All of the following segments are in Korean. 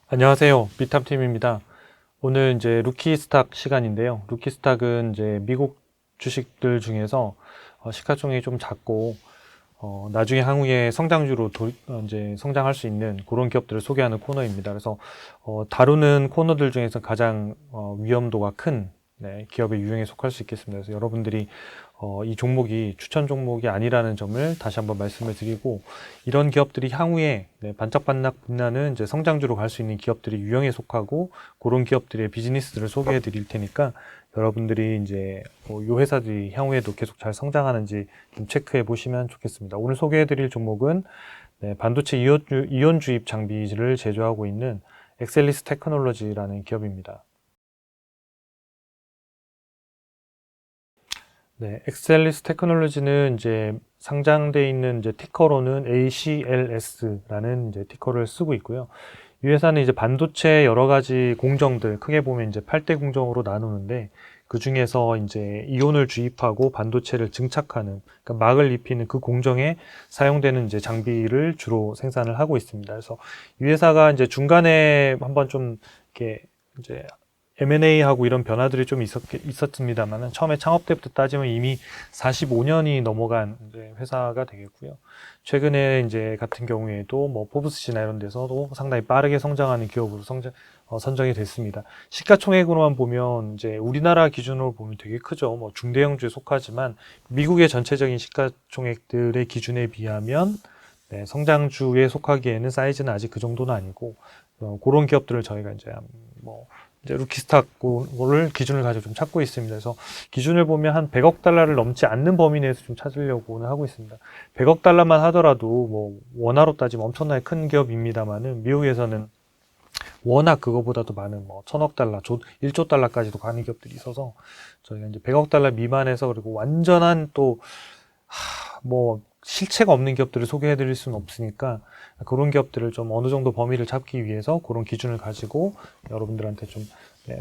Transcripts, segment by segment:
안녕하세요. 비탐팀입니다. 오늘 이제 루키스탁 시간인데요. 루키스탁은 이제 미국 주식들 중에서 시가총액이 좀 작고 나중에 향후에 성장주로 이제 성장할 수 있는 그런 기업들을 소개하는 코너입니다. 그래서 다루는 코너들 중에서 가장 위험도가 큰 기업의 유형에 속할 수 있겠습니다. 그래서 여러분들이 이 종목이 추천 종목이 아니라는 점을 다시 한번 말씀을 드리고, 이런 기업들이 향후에 반짝반짝 빛나는 이제 성장주로 갈 수 있는 기업들이 유형에 속하고, 그런 기업들의 비즈니스들을 소개해 드릴 테니까 여러분들이 이제 이 회사들이 향후에도 계속 잘 성장하는지 좀 체크해 보시면 좋겠습니다. 오늘 소개해 드릴 종목은 반도체 이온 주입 장비를 제조하고 있는 엑셀리스 테크놀로지라는 기업입니다. 엑셀리스 테크놀로지는 이제 상장돼 있는 이제 티커로는 ACLS라는 이제 티커를 쓰고 있고요. 이 회사는 이제 반도체 여러 가지 공정들, 크게 보면 이제 8대 공정으로 나누는데, 그 중에서 이제 이온을 주입하고 반도체를 증착하는, 그러니까 막을 입히는 그 공정에 사용되는 이제 장비를 주로 생산을 하고 있습니다. 그래서 이 회사가 이제 중간에 한번 좀 이렇게 이제 M&A하고 이런 변화들이 좀 있었습니다만은, 처음에 창업 때부터 따지면 이미 45년이 넘어간 이제 회사가 되겠고요. 최근에 이제 같은 경우에도 뭐 포브스지나 이런 데서도 상당히 빠르게 성장하는 기업으로 선정이 됐습니다. 시가총액으로만 보면 이제 우리나라 기준으로 보면 되게 크죠. 뭐 중대형주에 속하지만 미국의 전체적인 시가총액들의 기준에 비하면 성장주에 속하기에는 사이즈는 아직 그 정도는 아니고, 그런 기업들을 저희가 이제 루키스탁을 기준을 가지고 좀 찾고 있습니다. 그래서 기준을 보면 한 100억 달러를 넘지 않는 범위 내에서 좀 찾으려고는 하고 있습니다. 100억 달러만 하더라도 뭐 원화로 따지면 엄청나게 큰 기업입니다만은, 미국에서는 워낙 그거보다도 많은 뭐 1000억 달러, 1조 달러까지도 가는 기업들이 있어서, 저희가 이제 100억 달러 미만에서, 그리고 완전한 또 뭐 실체가 없는 기업들을 소개해 드릴 수는 없으니까, 그런 기업들을 좀 어느 정도 범위를 잡기 위해서 그런 기준을 가지고 여러분들한테 좀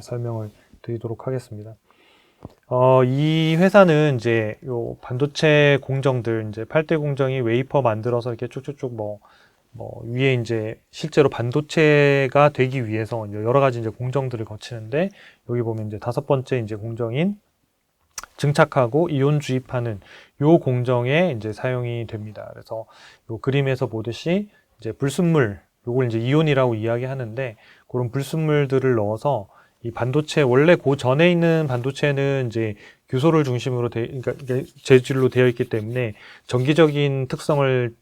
설명을 드리도록 하겠습니다. 이 회사는 이제 요 반도체 공정들, 이제 8대 공정이 웨이퍼 만들어서 이렇게 쭉쭉쭉 위에 이제 실제로 반도체가 되기 위해서 여러 가지 이제 공정들을 거치는데, 여기 보면 이제 5번째 이제 공정인 증착하고 이온 주입하는 요 공정에 이제 사용이 됩니다. 그래서 요 그림에서 보듯이 이제 불순물, 요걸 이제 이온이라고 이야기하는데, 그런 불순물들을 넣어서 이 반도체, 원래 그 전에 있는 반도체는 이제 규소를 중심으로 그러니까 재질로 되어 있기 때문에 전기적인 특성을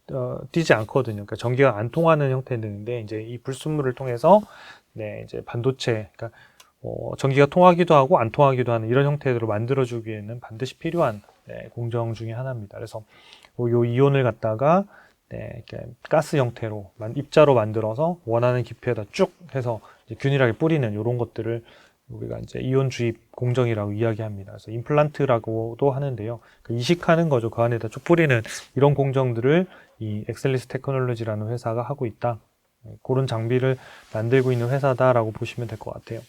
띠지 않거든요. 그러니까 전기가 안 통하는 형태인데, 이제 이 불순물을 통해서 이제 반도체, 그러니까 전기가 통하기도 하고 안 통하기도 하는 이런 형태로 만들어주기에는 반드시 필요한 공정 중에 하나입니다. 그래서 요 이온을 갖다가 이렇게 가스 형태로 입자로 만들어서 원하는 깊이에다 쭉 해서 이제 균일하게 뿌리는 이런 것들을 우리가 이제 이온 주입 공정이라고 이야기합니다. 그래서 임플란트라고도 하는데요. 이식하는 거죠. 그 안에다 쭉 뿌리는 이런 공정들을 이 엑셀리스 테크놀로지라는 회사가 하고 있다. 그런 장비를 만들고 있는 회사다라고 보시면 될 것 같아요.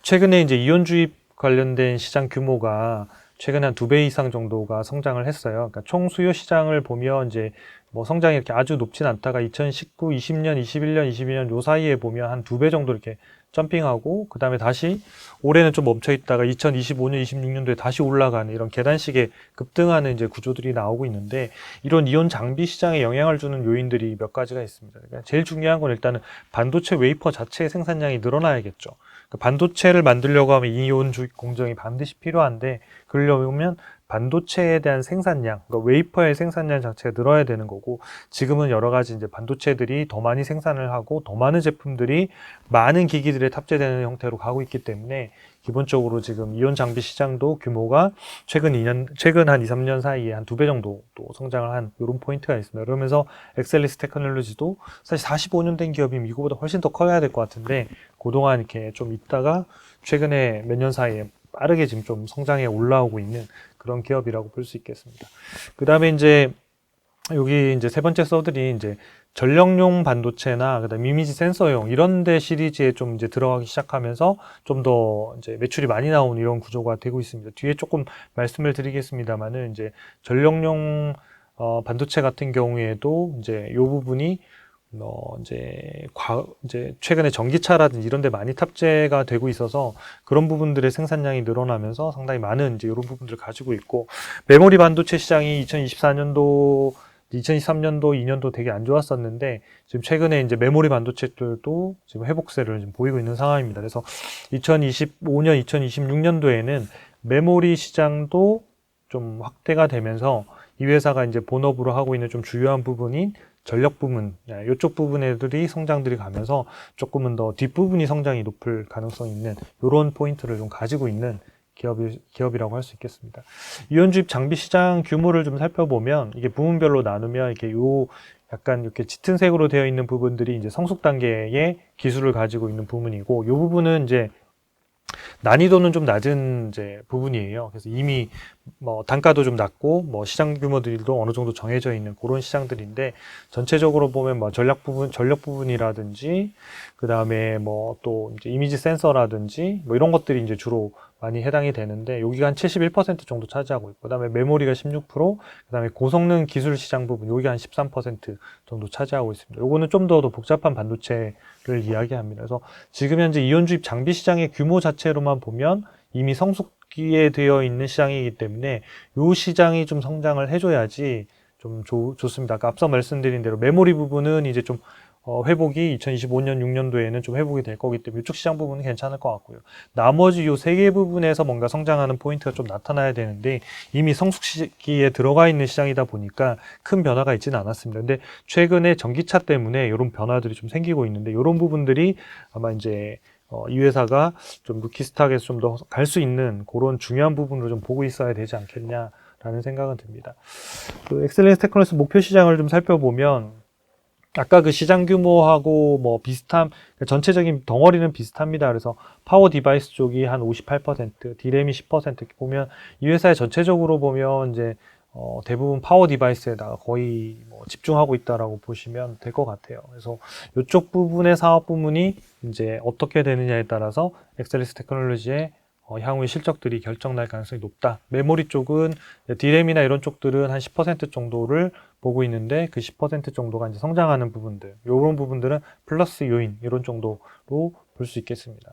최근에 이제 이온 주입 관련된 시장 규모가 최근에 한 2배 이상 정도가 성장을 했어요. 그러니까 총 수요 시장을 보면 이제 뭐 성장이 이렇게 아주 높진 않다가 2019, 20년, 21년, 22년 요 사이에 보면 한 2배 정도 이렇게 점핑하고, 그 다음에 다시 올해는 좀 멈춰 있다가 2025년, 26년도에 다시 올라가는 이런 계단식의 급등하는 이제 구조들이 나오고 있는데, 이런 이온 장비 시장에 영향을 주는 요인들이 몇 가지가 있습니다. 그러니까 제일 중요한 건 일단은 반도체 웨이퍼 자체의 생산량이 늘어나야겠죠. 그러니까 반도체를 만들려고 하면 이온 주입 공정이 반드시 필요한데, 그러려면 반도체에 대한 생산량, 그러니까 웨이퍼의 생산량 자체가 늘어야 되는 거고, 지금은 여러 가지 이제 반도체들이 더 많이 생산을 하고 더 많은 제품들이 많은 기기들에 탑재되는 형태로 가고 있기 때문에, 기본적으로 지금 이온 장비 시장도 규모가 최근 한 2, 3년 사이에 한 2배 정도 또 성장을 한 이런 포인트가 있습니다. 그러면서 엑셀리스 테크놀로지도 사실 45년 된 기업이면 이거보다 훨씬 더 커야 될 것 같은데, 그동안 이렇게 좀 있다가 최근에 몇 년 사이에 빠르게 지금 좀 성장해 올라오고 있는 그런 기업이라고 볼 수 있겠습니다. 그 다음에 이제 여기 이제 세 번째 서들이 이제 전력용 반도체나 그다음 이미지 센서용 이런 데 시리즈에 좀 이제 들어가기 시작하면서 좀 더 이제 매출이 많이 나오는 이런 구조가 되고 있습니다. 뒤에 조금 말씀을 드리겠습니다만은, 이제 전력용 반도체 같은 경우에도 이제 요 부분이 이제 최근에 전기차라든지 이런 데 많이 탑재가 되고 있어서 그런 부분들의 생산량이 늘어나면서 상당히 많은 이제 이런 부분들을 가지고 있고, 메모리 반도체 시장이 2024년도, 2023년도, 2년도 되게 안 좋았었는데 지금 최근에 이제 메모리 반도체들도 지금 회복세를 지금 보이고 있는 상황입니다. 그래서 2025년, 2026년도에는 메모리 시장도 좀 확대가 되면서 이 회사가 이제 본업으로 하고 있는 좀 주요한 부분인 전력 부분, 이쪽 부분 애들이 성장들이 가면서 조금은 더 뒷부분이 성장이 높을 가능성이 있는 이런 포인트를 좀 가지고 있는 기업이라고 할 수 있겠습니다. 이온주입 장비 시장 규모를 좀 살펴보면 이게 부문별로 나누면 이렇게 약간 이렇게 짙은 색으로 되어 있는 부분들이 이제 성숙 단계의 기술을 가지고 있는 부분이고, 이 부분은 이제 난이도는 좀 낮은 이제 부분이에요. 그래서 이미 뭐 단가도 좀 낮고 뭐 시장 규모들도 어느 정도 정해져 있는 그런 시장들인데, 전체적으로 보면 뭐 전력 부분이라든지 그 다음에 뭐 또 이제 이미지 센서라든지 뭐 이런 것들이 이제 주로 많이 해당이 되는데, 여기가 한 71% 정도 차지하고 있고, 그 다음에 메모리가 16%, 그 다음에 고성능 기술 시장 부분 여기가 한 13% 정도 차지하고 있습니다. 요거는 좀 더 복잡한 반도체를 이야기합니다. 그래서 지금 현재 이온주입 장비 시장의 규모 자체로만 보면 이미 성숙기에 되어 있는 시장이기 때문에 이 시장이 좀 성장을 해줘야지 좀 좋습니다. 아까 앞서 말씀드린 대로 메모리 부분은 이제 좀 회복이 2025년, 6년도에는 좀 회복이 될 거기 때문에 이쪽 시장 부분은 괜찮을 것 같고요. 나머지 요 세 개 부분에서 뭔가 성장하는 포인트가 좀 나타나야 되는데 이미 성숙 시기에 들어가 있는 시장이다 보니까 큰 변화가 있지는 않았습니다. 근데 최근에 전기차 때문에 이런 변화들이 좀 생기고 있는데, 이런 부분들이 아마 이제 이 회사가 좀 루키스탁에서 좀 더 갈 수 있는 그런 중요한 부분으로 좀 보고 있어야 되지 않겠냐라는 생각은 듭니다. 그 엑셀런스 테크놀로지 목표 시장을 좀 살펴보면 아까 그 시장 규모하고 뭐 비슷한, 전체적인 덩어리는 비슷합니다. 그래서 파워 디바이스 쪽이 한 58%, 디램이 10% 보면 이 회사의 전체적으로 보면 이제 대부분 파워 디바이스에다가 거의 뭐 집중하고 있다라고 보시면 될 것 같아요. 그래서 이쪽 부분의 사업 부문이 이제 어떻게 되느냐에 따라서 엑셀리스 테크놀로지의 향후의 실적들이 결정날 가능성이 높다. 메모리 쪽은 디램이나 이런 쪽들은 한 10% 정도를 보고 있는데, 그 10% 정도가 이제 성장하는 부분들, 이런 부분들은 플러스 요인 이런 정도로 볼 수 있겠습니다.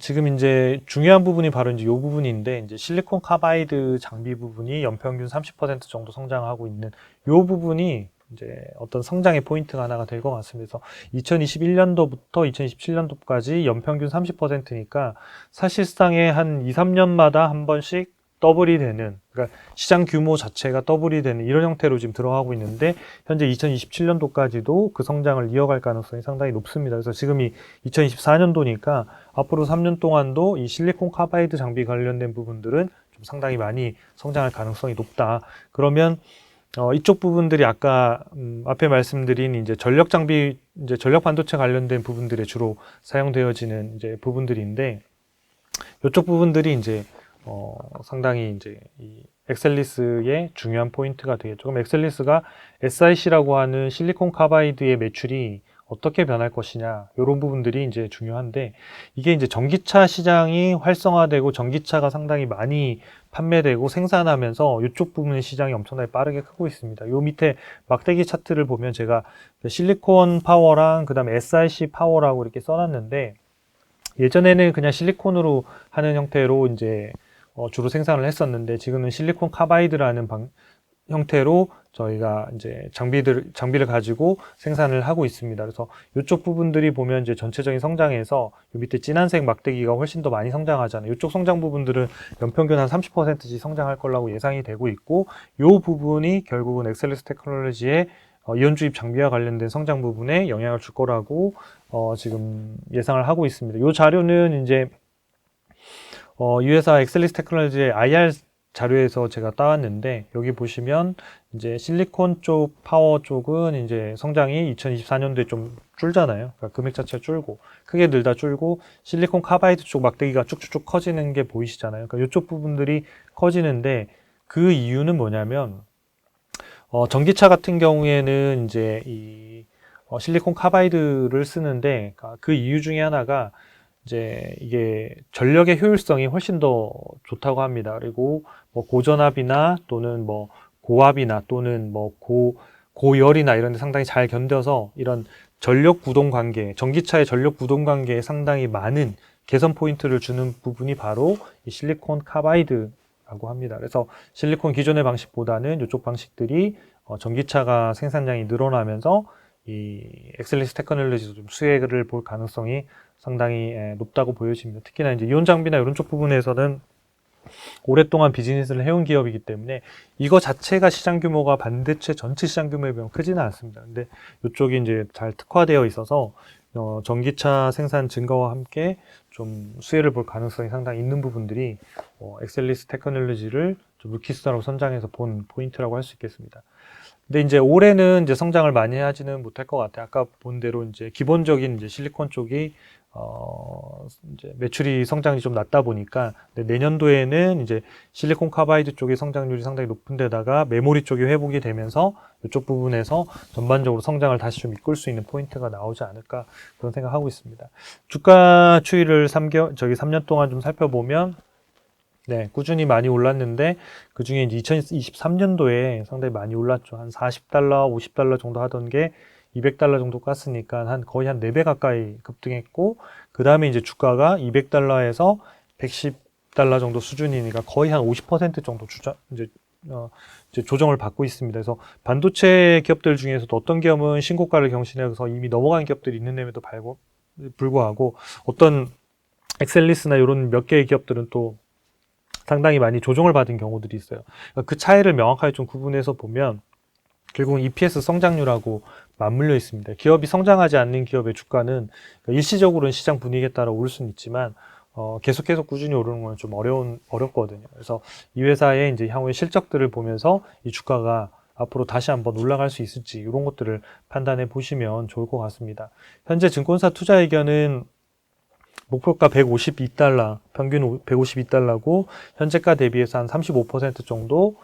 지금 이제 중요한 부분이 바로 이제 이 부분인데, 이제 실리콘 카바이드 장비 부분이 연평균 30% 정도 성장하고 있는 이 부분이 이제 어떤 성장의 포인트가 하나가 될 것 같습니다. 그래서 2021년도부터 2027년도까지 연평균 30%니까 사실상의 한 2, 3년마다 한 번씩 더블이 되는, 그러니까 시장 규모 자체가 더블이 되는 이런 형태로 지금 들어가고 있는데, 현재 2027년도까지도 그 성장을 이어갈 가능성이 상당히 높습니다. 그래서 지금이 2024년도니까 앞으로 3년 동안도 이 실리콘 카바이드 장비 관련된 부분들은 좀 상당히 많이 성장할 가능성이 높다. 그러면 이쪽 부분들이 아까 앞에 말씀드린 이제 전력 장비, 이제 전력 반도체 관련된 부분들에 주로 사용되어지는 이제 부분들인데, 이쪽 부분들이 이제 상당히 이제 이 엑셀리스의 중요한 포인트가 되겠죠. 그럼 엑셀리스가 SiC라고 하는 실리콘 카바이드의 매출이 어떻게 변할 것이냐, 이런 부분들이 이제 중요한데, 이게 이제 전기차 시장이 활성화되고 전기차가 상당히 많이 판매되고 생산하면서 이쪽 부분의 시장이 엄청나게 빠르게 크고 있습니다. 요 밑에 막대기 차트를 보면 제가 실리콘 파워랑 그 다음에 SiC 파워라고 이렇게 써놨는데, 예전에는 그냥 실리콘으로 하는 형태로 이제 주로 생산을 했었는데, 지금은 실리콘 카바이드라는 형태로 저희가 이제 장비를 가지고 생산을 하고 있습니다. 그래서 이쪽 부분들이 보면 이제 전체적인 성장에서 요 밑에 진한색 막대기가 훨씬 더 많이 성장하잖아요. 이쪽 성장 부분들은 연평균 한 30%씩 성장할 거라고 예상이 되고 있고, 요 부분이 결국은 엑셀리스 테크놀로지의 이온주입 장비와 관련된 성장 부분에 영향을 줄 거라고 지금 예상을 하고 있습니다. 요 자료는 이제 이 회사 엑셀리스 테크놀로지의 IR 자료에서 제가 따왔는데, 여기 보시면 이제 실리콘 쪽 파워 쪽은 이제 성장이 2024년도에 좀 줄잖아요. 그러니까 금액 자체가 줄고 크게 늘다 줄고, 실리콘 카바이드 쪽 막대기가 쭉쭉쭉 커지는 게 보이시잖아요. 그러니까 이쪽 부분들이 커지는데, 그 이유는 뭐냐면 전기차 같은 경우에는 이제 이 실리콘 카바이드를 쓰는데, 그 이유 중에 하나가 이제 이게 전력의 효율성이 훨씬 더 좋다고 합니다. 그리고 뭐 고전압이나 또는 뭐 고압이나 또는 뭐 고열이나 이런 데 상당히 잘 견뎌서 이런 전력 구동 관계, 전기차의 전력 구동 관계에 상당히 많은 개선 포인트를 주는 부분이 바로 이 실리콘 카바이드라고 합니다. 그래서 실리콘 기존의 방식보다는 이쪽 방식들이 전기차가 생산량이 늘어나면서 이 엑셀리스 테크놀로지도 좀 수혜를 볼 가능성이 상당히 높다고 보여집니다. 특히나 이제 이온 장비나 이런 쪽 부분에서는 오랫동안 비즈니스를 해온 기업이기 때문에 이거 자체가 시장 규모가 반도체 전체 시장 규모에 비하면 크지는 않습니다. 근데 이쪽이 이제 잘 특화되어 있어서 전기차 생산 증가와 함께 좀 수혜를 볼 가능성이 상당히 있는 부분들이 엑셀리스 테크놀로지를 좀 루키스타로 선정해서 본 포인트라고 할 수 있겠습니다. 근데 이제 올해는 이제 성장을 많이 하지는 못할 것 같아요. 아까 본 대로 이제 기본적인 이제 실리콘 쪽이 이제 매출이 성장이 좀 낮다 보니까 내년도에는 이제 실리콘 카바이드 쪽의 성장률이 상당히 높은 데다가 메모리 쪽이 회복이 되면서 이쪽 부분에서 전반적으로 성장을 다시 좀 이끌 수 있는 포인트가 나오지 않을까 그런 생각하고 있습니다. 주가 추이를 3년 동안 좀 살펴보면 네, 꾸준히 많이 올랐는데 그 중에 이제 2023년도에 상당히 많이 올랐죠. 한 40달러, 50달러 정도 하던 게 200달러 정도 깠으니까 거의 한 4배 가까이 급등했고, 그 다음에 이제 주가가 200달러에서 110달러 정도 수준이니까 거의 한 50% 정도 이제 조정을 받고 있습니다. 그래서 반도체 기업들 중에서도 어떤 기업은 신고가를 경신해서 이미 넘어간 기업들이 있는데도 불구하고 어떤 엑셀리스나 이런 몇 개의 기업들은 또 상당히 많이 조정을 받은 경우들이 있어요. 그 차이를 명확하게 좀 구분해서 보면 결국은 EPS 성장률하고 맞물려 있습니다. 기업이 성장하지 않는 기업의 주가는 일시적으로는 시장 분위기에 따라 오를 수는 있지만 계속해서 꾸준히 오르는 건 좀 어렵거든요. 그래서 이 회사의 이제 향후의 실적들을 보면서 이 주가가 앞으로 다시 한번 올라갈 수 있을지 이런 것들을 판단해 보시면 좋을 것 같습니다. 현재 증권사 투자 의견은 목표가 152달러, 평균 152달러고 현재가 대비해서 한 35% 정도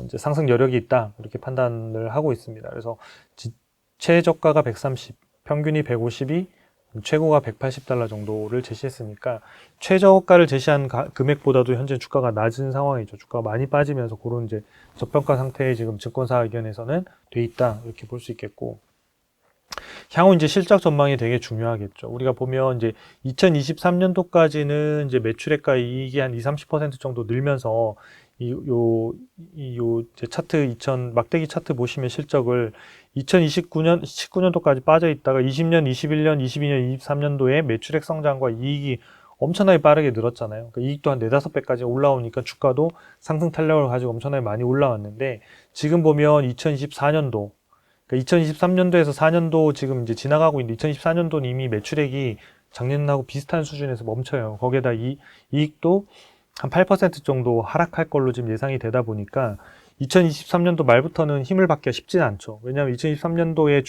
이제 상승 여력이 있다 이렇게 판단을 하고 있습니다. 그래서 최저가가 130, 평균이 152, 최고가 180달러 정도를 제시했으니까 최저가를 제시한 금액보다도 현재 주가가 낮은 상황이죠. 주가가 많이 빠지면서 그런 이제 저평가 상태에 지금 증권사 의견에서는 돼 있다 이렇게 볼 수 있겠고. 향후 이제 실적 전망이 되게 중요하겠죠. 우리가 보면 이제 2023년도까지는 이제 매출액과 이익이 한 20-30% 정도 늘면서 이제 막대기 차트 보시면 실적을 19년도까지 빠져 있다가 20년, 21년, 22년, 23년도에 매출액 성장과 이익이 엄청나게 빠르게 늘었잖아요. 그러니까 이익도 한 4-5배까지 올라오니까 주가도 상승 탄력을 가지고 엄청나게 많이 올라왔는데 지금 보면 2024년도 그러니까 2023년도에서 4년도 지금 이제 지나가고 있는데 2024년도는 이미 매출액이 작년하고 비슷한 수준에서 멈춰요. 거기에다 이익도 한 8% 정도 하락할 걸로 지금 예상이 되다 보니까 2023년도 말부터는 힘을 받기가 쉽지는 않죠. 왜냐하면 2023년도에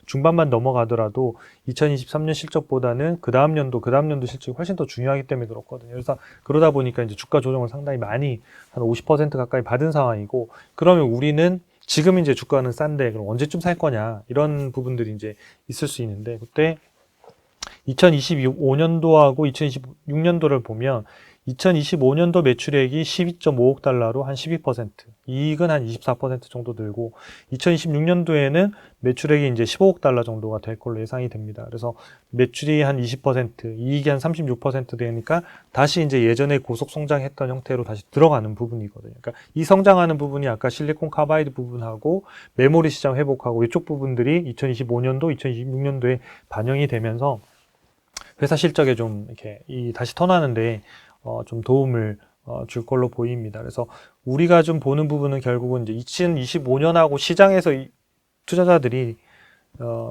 중반만 넘어가더라도 2023년 실적보다는 그 다음 연도 실적이 훨씬 더 중요하기 때문에 그렇거든요. 그래서 그러다 보니까 이제 주가 조정을 상당히 많이 한 50% 가까이 받은 상황이고 그러면 우리는 지금 이제 주가는 싼데 그럼 언제쯤 살 거냐 이런 부분들이 이제 있을 수 있는데 그때 2025년도하고 2026년도를 보면 2025년도 매출액이 12.5억 달러로 한 12%, 이익은 한 24% 정도 늘고 2026년도에는 매출액이 이제 15억 달러 정도가 될 걸로 예상이 됩니다. 그래서 매출이 한 20%, 이익이 한 36% 되니까 다시 이제 예전에 고속 성장했던 형태로 다시 들어가는 부분이거든요. 그러니까 이 성장하는 부분이 아까 실리콘 카바이드 부분하고 메모리 시장 회복하고 이쪽 부분들이 2025년도, 2026년도에 반영이 되면서 회사 실적에 좀 이렇게 다시 턴하는데 좀 도움을 줄 걸로 보입니다. 그래서 우리가 좀 보는 부분은 결국은 이제 2025년하고 시장에서 투자자들이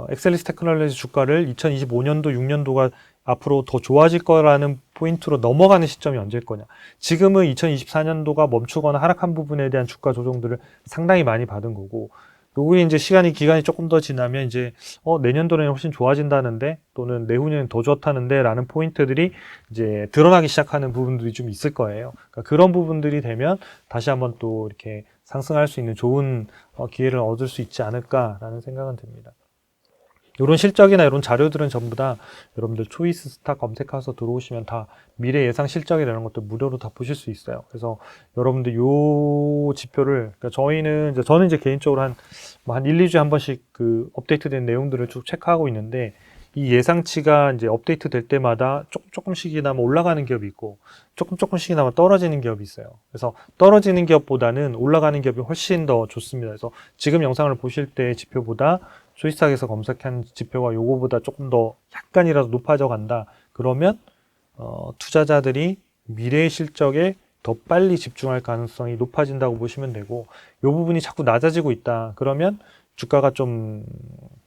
엑셀리스 테크놀로지 주가를 2025년도, 6년도가 앞으로 더 좋아질 거라는 포인트로 넘어가는 시점이 언제일 거냐. 지금은 2024년도가 멈추거나 하락한 부분에 대한 주가 조정들을 상당히 많이 받은 거고 요게 이제 기간이 조금 더 지나면 이제 내년도는 훨씬 좋아진다는데 또는 내후년은 더 좋다는데 라는 포인트들이 이제 드러나기 시작하는 부분들이 좀 있을 거예요. 그러니까 그런 부분들이 되면 다시 한번 또 이렇게 상승할 수 있는 좋은 기회를 얻을 수 있지 않을까라는 생각은 듭니다. 이런 실적이나 이런 자료들은 전부 다 여러분들 초이스 스탁 검색해서 들어오시면 다 미래 예상 실적이라는 것도 무료로 다 보실 수 있어요. 그래서 여러분들 요 지표를, 그러니까 저는 이제 개인적으로 한 1, 2주에 한 번씩 그 업데이트된 내용들을 쭉 체크하고 있는데, 이 예상치가 이제 업데이트 될 때마다 조금씩이나마 올라가는 기업이 있고, 조금씩이나마 떨어지는 기업이 있어요. 그래서 떨어지는 기업보다는 올라가는 기업이 훨씬 더 좋습니다. 그래서 지금 영상을 보실 때 지표보다 초이스탁에서 검색한 지표가 요거보다 조금 더 약간이라도 높아져 간다. 그러면 투자자들이 미래의 실적에 더 빨리 집중할 가능성이 높아진다고 보시면 되고, 요 부분이 자꾸 낮아지고 있다. 그러면 주가가 좀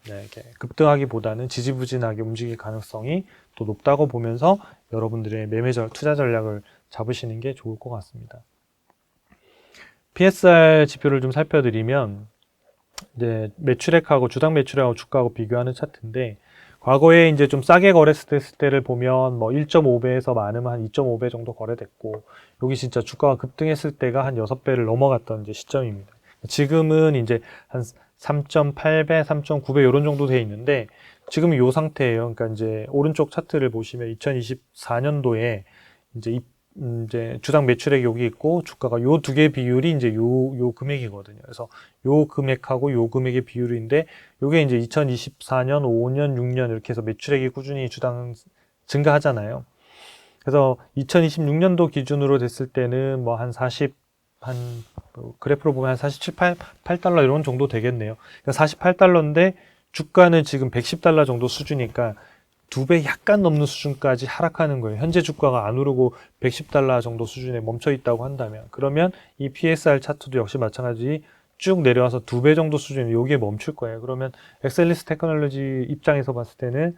이렇게 급등하기보다는 지지부진하게 움직일 가능성이 또 높다고 보면서 여러분들의 투자 전략을 잡으시는 게 좋을 것 같습니다. PSR 지표를 좀 살펴드리면, 이제 매출액하고 주당 매출액하고 주가하고 비교하는 차트인데, 과거에 이제 좀 싸게 거래했을 때를 보면 뭐 1.5배에서 많으면 한 2.5배 정도 거래됐고, 여기 진짜 주가가 급등했을 때가 한 6배를 넘어갔던 이제 시점입니다. 지금은 이제 한 3.8배, 3.9배 이런 정도 돼 있는데, 지금 이 상태예요. 그러니까 이제 오른쪽 차트를 보시면 2024년도에 이제 주당 매출액이 여기 있고, 주가가 요 두 개 비율이 이제 요 금액이거든요. 그래서 요 금액하고 요 금액의 비율인데, 요게 이제 2024년, 5년, 6년 이렇게 해서 매출액이 꾸준히 주당 증가하잖아요. 그래서 2026년도 기준으로 됐을 때는 뭐 그래프로 보면 한 47, 8달러 이런 정도 되겠네요. 그러니까 48달러인데 주가는 지금 110달러 정도 수준이니까 2배 약간 넘는 수준까지 하락하는 거예요. 현재 주가가 안 오르고 110달러 정도 수준에 멈춰 있다고 한다면, 그러면 이 PSR 차트도 역시 마찬가지 쭉 내려와서 2배 정도 수준에 여기에 멈출 거예요. 그러면 엑셀리스 테크놀로지 입장에서 봤을 때는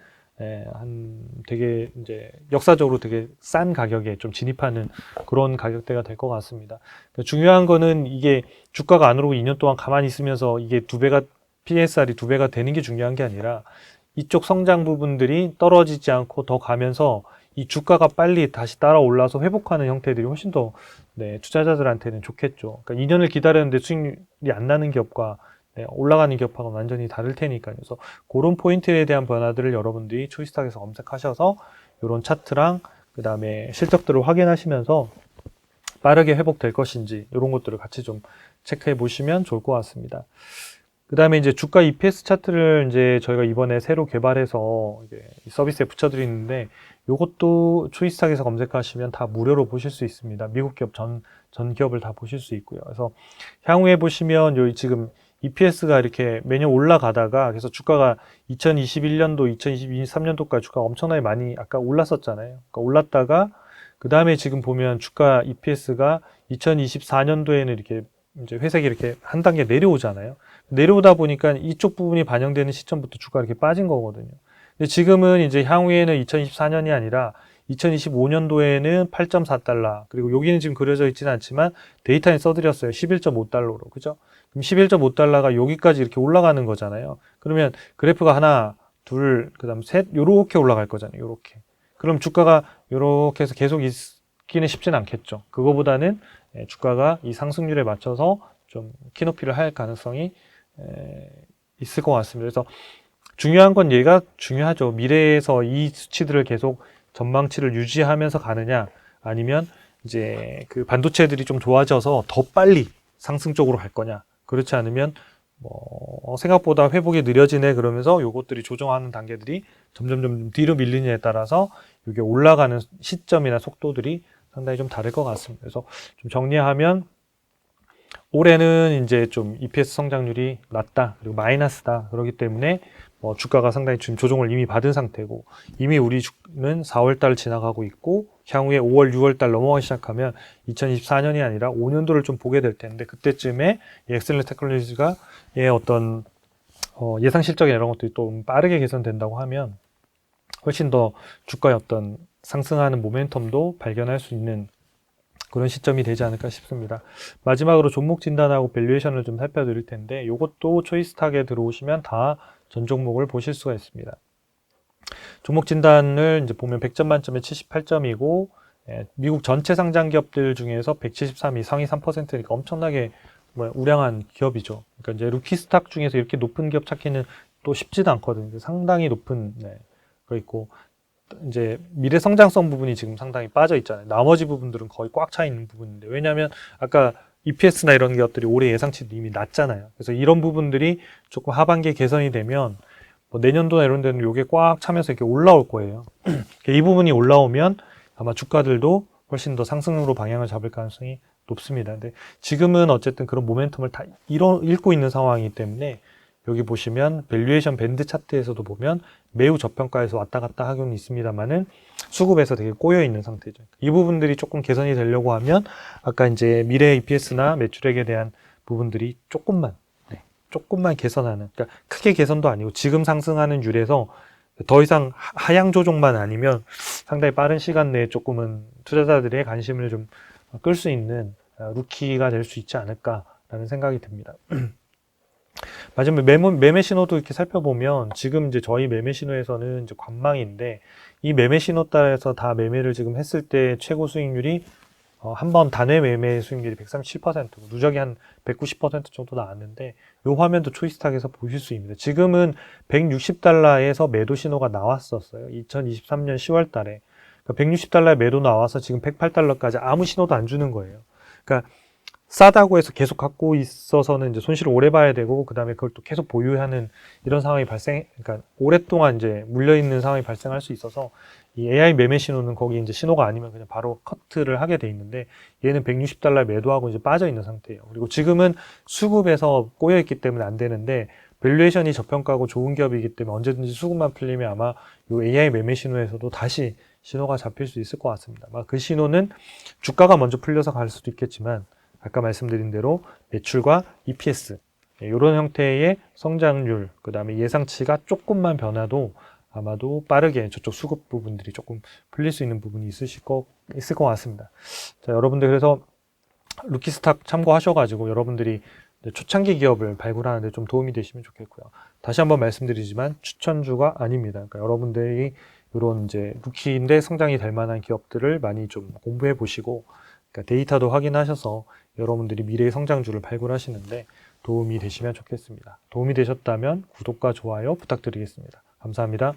되게 이제 역사적으로 되게 싼 가격에 좀 진입하는 그런 가격대가 될 것 같습니다. 그러니까 중요한 거는 이게 주가가 안 오르고 2년 동안 가만히 있으면서 이게 PSR이 2배가 되는 게 중요한 게 아니라, 이쪽 성장 부분들이 떨어지지 않고 더 가면서 이 주가가 빨리 다시 따라 올라서 회복하는 형태들이 훨씬 더 투자자들한테는 좋겠죠. 그러니까 2년을 기다렸는데 수익률이 안 나는 기업과 올라가는 기업하고는 완전히 다를 테니까요. 그래서 그런 포인트에 대한 변화들을 여러분들이 초이스탁에서 검색하셔서 이런 차트랑 그 다음에 실적들을 확인하시면서 빠르게 회복될 것인지 이런 것들을 같이 좀 체크해 보시면 좋을 것 같습니다. 그 다음에 이제 주가 EPS 차트를 이제 저희가 이번에 새로 개발해서 이제 이 서비스에 붙여드리는데, 이것도 초이스탁에서 검색하시면 다 무료로 보실 수 있습니다. 미국 기업 전 기업을 다 보실 수 있고요. 그래서 향후에 보시면 여기 지금 EPS가 이렇게 매년 올라가다가, 그래서 주가가 2021년도, 2023년도까지 주가가 엄청나게 많이 아까 올랐었잖아요. 그러니까 올랐다가 그 다음에 지금 보면 주가 EPS가 2024년도에는 이렇게 이제 회색이 이렇게 한 단계 내려오잖아요. 내려오다 보니까 이쪽 부분이 반영되는 시점부터 주가가 이렇게 빠진 거거든요. 근데 지금은 이제 향후에는 2024년이 아니라 2025년도에는 8.4달러, 그리고 여기는 지금 그려져 있지는 않지만 데이터에 써드렸어요. 11.5달러로. 그죠? 그럼 11.5달러가 여기까지 이렇게 올라가는 거잖아요. 그러면 그래프가 하나, 둘, 그 다음 셋, 요렇게 올라갈 거잖아요. 요렇게. 그럼 주가가 요렇게 해서 계속 있기는 쉽진 않겠죠. 그거보다는 주가가 이 상승률에 맞춰서 좀 키높이를 할 가능성이 있을 것 같습니다. 그래서 중요한 건 얘가 중요하죠. 미래에서 이 수치들을 계속 전망치를 유지하면서 가느냐, 아니면 이제 그 반도체들이 좀 좋아져서 더 빨리 상승 쪽으로 갈 거냐. 그렇지 않으면 생각보다 회복이 느려지네 그러면서 요것들이 조정하는 단계들이 점점 뒤로 밀리느냐에 따라서 이게 올라가는 시점이나 속도들이 상당히 좀 다를 것 같습니다. 그래서 좀 정리하면, 올해는 이제 좀 EPS 성장률이 낮다, 그리고 마이너스다. 그렇기 때문에 주가가 상당히 지금 조정을 이미 받은 상태고, 이미 우리는 4월달 지나가고 있고, 향후에 5월, 6월달 넘어가기 시작하면 2024년이 아니라 5년도를 좀 보게 될 텐데, 그때쯤에 이 엑셀런트 테크놀로지가 어떤 예상 실적이나 이런 것들이 또 빠르게 개선된다고 하면 훨씬 더 주가의 어떤 상승하는 모멘텀도 발견할 수 있는 그런 시점이 되지 않을까 싶습니다. 마지막으로 종목 진단하고 밸류에이션을 좀 살펴드릴 텐데, 이것도 초이스탁에 들어오시면 다 전 종목을 보실 수가 있습니다. 종목 진단을 이제 보면 100점 만점에 78점이고, 미국 전체 상장 기업들 중에서 173위, 상위 3%니까 엄청나게 우량한 기업이죠. 그러니까 이제 루키 스탁 중에서 이렇게 높은 기업 찾기는 또 쉽지도 않거든요. 상당히 높은 거 있고 이제 미래 성장성 부분이 지금 상당히 빠져 있잖아요. 나머지 부분들은 거의 꽉 차 있는 부분인데 왜냐하면 아까 EPS나 이런 것들이 올해 예상치도 이미 낮잖아요. 그래서 이런 부분들이 조금 하반기에 개선이 되면 뭐 내년도나 이런 데는 이게 꽉 차면서 이렇게 올라올 거예요. 이 부분이 올라오면 아마 주가들도 훨씬 더 상승으로 방향을 잡을 가능성이 높습니다. 근데 지금은 어쨌든 그런 모멘텀을 다 잃고 있는 상황이기 때문에 여기 보시면 밸류에이션 밴드 차트에서도 보면 매우 저평가에서 왔다 갔다 하고는 있습니다만은 수급에서 되게 꼬여 있는 상태죠. 이 부분들이 조금 개선이 되려고 하면 아까 이제 미래 EPS나 매출액에 대한 부분들이 조금만 개선하는, 그러니까 크게 개선도 아니고 지금 상승하는 율에서 더 이상 하향 조정만 아니면 상당히 빠른 시간 내에 조금은 투자자들의 관심을 좀 끌 수 있는 루키가 될 수 있지 않을까라는 생각이 듭니다. 마지막에 매매 신호도 이렇게 살펴보면 지금 이제 저희 매매 신호에서는 이제 관망인데 이 매매 신호 따라서 다 매매를 지금 했을 때 최고 수익률이 한 번 단회 매매 수익률이 137%고 누적이 한 190% 정도 나왔는데 이 화면도 초이스탁에서 보실 수 있습니다. 지금은 160달러에서 매도 신호가 나왔었어요. 2023년 10월 달에. 그러니까 160달러에 매도 나와서 지금 108달러까지 아무 신호도 안 주는 거예요. 그러니까 싸다고 해서 계속 갖고 있어서는 이제 손실을 오래 봐야 되고, 그 다음에 그걸 또 계속 보유하는 이런 상황이 그러니까 오랫동안 이제 물려있는 상황이 발생할 수 있어서 이 AI 매매 신호는 거기 이제 신호가 아니면 그냥 바로 커트를 하게 돼 있는데 얘는 160달러 매도하고 이제 빠져 있는 상태예요. 그리고 지금은 수급에서 꼬여 있기 때문에 안 되는데 밸류에이션이 저평가고 좋은 기업이기 때문에 언제든지 수급만 풀리면 아마 이 AI 매매 신호에서도 다시 신호가 잡힐 수 있을 것 같습니다. 그 신호는 주가가 먼저 풀려서 갈 수도 있겠지만 아까 말씀드린 대로 매출과 EPS 이런 형태의 성장률, 그 다음에 예상치가 조금만 변화도 아마도 빠르게 저쪽 수급 부분들이 조금 풀릴 수 있는 부분이 있을 것 같습니다. 자, 여러분들 그래서 루키스탁 참고하셔가지고 여러분들이 초창기 기업을 발굴하는데 좀 도움이 되시면 좋겠고요. 다시 한번 말씀드리지만 추천주가 아닙니다. 그러니까 여러분들이 이런 이제 루키인데 성장이 될 만한 기업들을 많이 좀 공부해 보시고 그러니까 데이터도 확인하셔서 여러분들이 미래의 성장주를 발굴하시는데 도움이 되시면 좋겠습니다. 도움이 되셨다면 구독과 좋아요 부탁드리겠습니다. 감사합니다.